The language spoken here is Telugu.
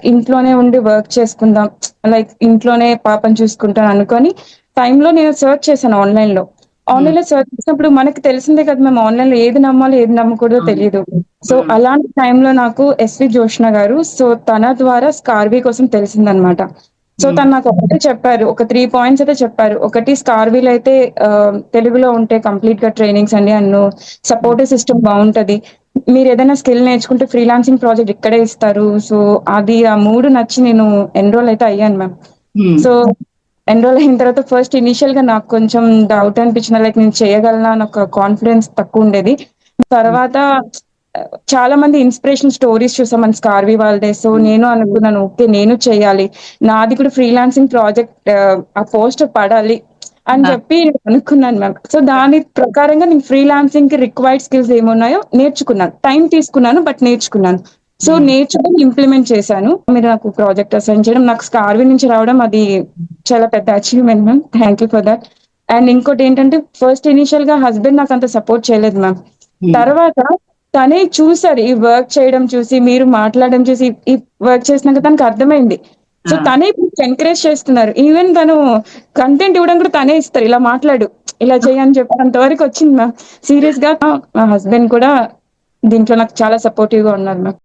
ఇంట్లోనే ఉండి వర్క్ చేసుకుందాం. లైక్ ఇంట్లోనే పాపని చూసుకుంటాను అనుకోని టైమ్‌లో నేను సెర్చ్ చేశాను ఆన్‌లైన్‌లో. హ్మ్. ఆన్‌లైన్‌లో సెర్చ్ చేసినప్పుడు మనకు తెలిసిందే కదా! మేము ఆన్‌లైన్‌లో ఏది నమ్మాలో, ఏది నమ్మకూడదో అవును. తెలీదు. సో, హ్మ్. అలాంటి టైమ్‌లో నాకు ఎస్‌వి జోష్న గారు సో, తన ద్వారా స్కార్వీ కోసం తెలిసిందనమాట. సో, హ్మ్. తను నాకు ఒకటే చెప్పారు. ఒక 3 పాయింట్స్ అయితే చెప్పారు. ఒకటి స్కార్వీలో అయితే తెలుగులో ఉంటే కంప్లీట్‌గా ట్రైనింగ్స్ అన్ని హ్మ్. సపోర్టివ్ సిస్టమ్ బావుంటది. మీరేదైనా స్కిల్ నేర్చుకుంటే ఫ్రీలాన్సింగ్ ప్రాజెక్ట్ ఇక్కడే ఇస్తారు. సో, అది ఆ 3 నచ్చి నేను ఎన్‌రోల్ అయితే అయ్యాను మ్యామ్. హ్మ్. సో, ఎన్‌రోల్ అయిన తర్వాత ఫస్ట్ ఇనీషియల్‌గా నాకు కొంచెం డౌట్ అనిపించిన లైక్ నేను చేయగలనా అని ఒక కాన్ఫిడెన్స్ తక్కువుండేది. హ్మ్. తర్వాత చాలా మంది ఇన్‌స్పిరేషనల్ స్టోరీస్ చూసాం మన స్కార్వీ వాళ్ళదే. సో, హ్మ్. నేను అనుకున్నాను ఓకే. నేను చేయాలి. నాది కూడా ఫ్రీలాన్సింగ్ ప్రాజెక్ట్ ఆ పోస్ట్ పడాలి అని ఆ! చెప్పి అనుకున్నాను మ్యామ్. సో, దాని ప్రకారంగా నేను ఫ్రీలాన్సింగ్‌కి రిక్వైర్డ్ స్కిల్స్ ఏమున్నాయో నేర్చుకున్నాను. టైమ్ తీసుకున్నాను. బట్ నేర్చుకున్నాను. సో, హ్మ్. నేర్చుకొని ఇంప్లిమెంట్ చేశాను. మీరు నాకు ప్రాజెక్ట్ అసైన్ చేయడం, నాకు స్కార్వీ నుంచి రావడం అది చాలా పెద్ద achievement ma'am. Thank you for that. And ఇంకోటేంటంటే ఫస్ట్ ఇనీషియల్‌గా హస్బెండ్ నాకంత సపోర్ట్ చేయలేదు మ్యామ్. హ్మ్. తర్వాత తనే చూసారు. ఈ వర్క్ చేయడం చూసి, మీరు మాట్లాడడం చూసి, ఈ వర్క్ చేసినాక తనకర్థమైంది. సో, ఆ! తనే ఇప్పుడు ఎంకరేజ్ చేస్తున్నారు. ఈవెన్ తను కంటెంట్ ఇవ్వడం కూడా తనే ఇస్తారు. ఇలా మాట్లాడు, ఇలా చెయ్యి అని చెప్పేంత వరకొచ్చింది మ్యామ్. సీరియస్‌గా మా హస్బెండ్ కూడా దీంట్లో నాకు చాలా సపోర్టివ్‌గా ఉన్నారు మ్యామ్.